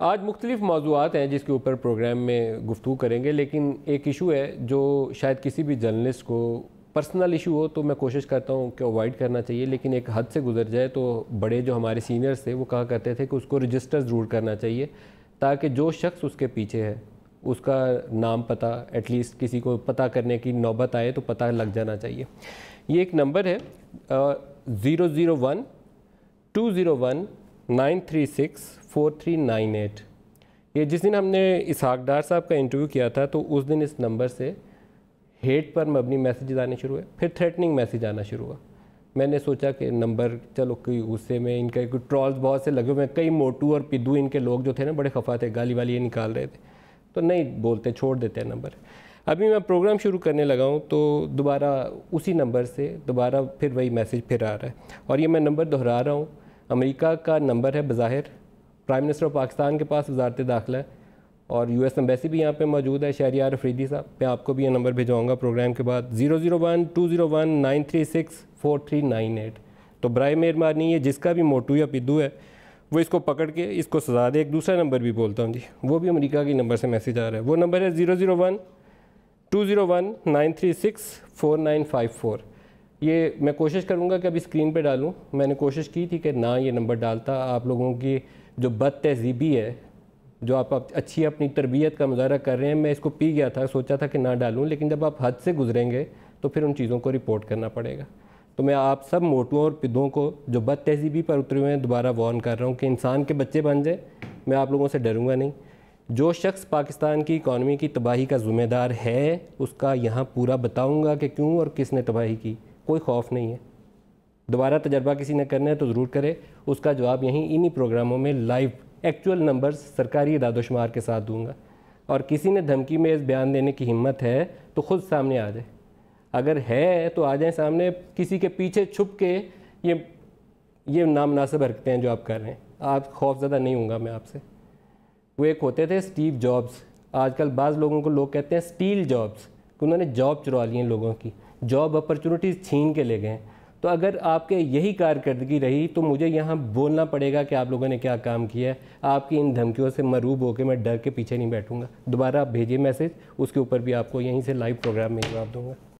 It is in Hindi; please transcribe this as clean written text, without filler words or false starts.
आज मुख्तलिफ़ मौज़ूआत हैं जिसके ऊपर प्रोग्राम में गुफ्तगू करेंगे, लेकिन एक इशू है जो शायद किसी भी जर्नलिस्ट को पर्सनल इशू हो तो मैं कोशिश करता हूँ कि अवॉइड करना चाहिए, लेकिन एक हद से गुजर जाए तो बड़े जो हमारे सीनियर्स थे वो कहा करते थे कि उसको रजिस्टर ज़रूर करना चाहिए, ताकि जो शख्स उसके पीछे है उसका नाम पता एटलीस्ट किसी को पता करने की नौबत आए तो पता लग जाना चाहिए। ये एक नंबर है 001-201-936-4398। ये जिस दिन हमने इसहाक डार साहब का इंटरव्यू किया था तो उस दिन इस नंबर से हेट पर मबनी मैसेज आने शुरू हुए, फिर थ्रेटनिंग मैसेज आना शुरू हुआ। मैंने सोचा कि नंबर चलो कोई गुस्से में इनका कोई ट्रॉल्स बहुत से लगे हुए, कई मोटू और पिद्दू इनके लोग जो थे ना बड़े खफा थे, गाली वाली ये निकाल रहे थे, तो नहीं बोलते, छोड़ देते हैं नंबर। अभी मैं प्रोग्राम शुरू करने लगा हूँ तो दोबारा उसी नंबर से दोबारा फिर वही मैसेज फिर आ रहा है, और ये मैं नंबर दोहरा रहा हूँ। अमेरिका का नंबर है, बज़ाहिर प्राइम मिनिस्टर ऑफ पाकिस्तान के पास वजारत दाखिला है और यूएस एम्बेसी भी यहाँ पे मौजूद है, शहरियार अफरीदी साहब। मैं आपको भी ये नंबर भिजवाऊँगा प्रोग्राम के बाद, 001-201-936-4398। तो बराए मेहरबानी ये जिसका भी मोटू या पिद्दू है वो इसको पकड़ के इसको सजा दे। एक दूसरा नंबर भी बोलता हूँ जी, वो भी अमेरिका के नंबर से मैसेज आ रहा है, वो नंबर है 001-201-936-4954। ये मैं कोशिश करूँगा कि अभी स्क्रीन पे डालूँ। मैंने कोशिश की थी कि ना ये नंबर डालता, आप लोगों की जो बद तहजीबी है, जो आप अच्छी अपनी तरबियत का मुजाहरा कर रहे हैं, मैं इसको पी गया था, सोचा था कि ना डालूं, लेकिन जब आप हद से गुजरेंगे तो फिर उन चीज़ों को रिपोर्ट करना पड़ेगा। तो मैं आप सब मोटुओं और पिद्दों को जो बद तहजीबी पर उतरे हुए हैं दोबारा वार्न कर रहा हूँ कि इंसान के बच्चे बन जाए, मैं आप लोगों से डरूंगा नहीं। जो शख्स पाकिस्तान की इकॉनमी की तबाही का ज़िम्मेदार है उसका यहाँ पूरा बताऊँगा कि क्यों और किसने तबाही की, कोई खौफ नहीं है। दोबारा तजर्बा किसी ने करना है तो ज़रूर करे, उसका जवाब यहीं इन्हीं प्रोग्रामों में लाइव एक्चुअल नंबर्स सरकारी इदादोशुमार के साथ दूंगा। और किसी ने धमकी में इस बयान देने की हिम्मत है तो ख़ुद सामने आ जाए, अगर है तो आ जाए सामने। किसी के पीछे छुप के ये नामनासिब हरकतें हैं जो आप कर रहे हैं, आप खौफज़दा नहीं होऊंगा मैं आपसे। वो एक होते थे स्टीव जॉब्स, आजकल बाज़ लोगों को लोग कहते हैं स्टील जॉब्स, उन्होंने जॉब चुरा ली हैं लोगों की, जॉब अपॉर्चुनिटीज़ छीन के ले गए। तो अगर आपके यही कारकर्दगी रही तो मुझे यहाँ बोलना पड़ेगा कि आप लोगों ने क्या काम किया है। आपकी इन धमकियों से मरूब होकर मैं डर के पीछे नहीं बैठूंगा। दोबारा आप भेजिए मैसेज, उसके ऊपर भी आपको यहीं से लाइव प्रोग्राम में जवाब दूंगा।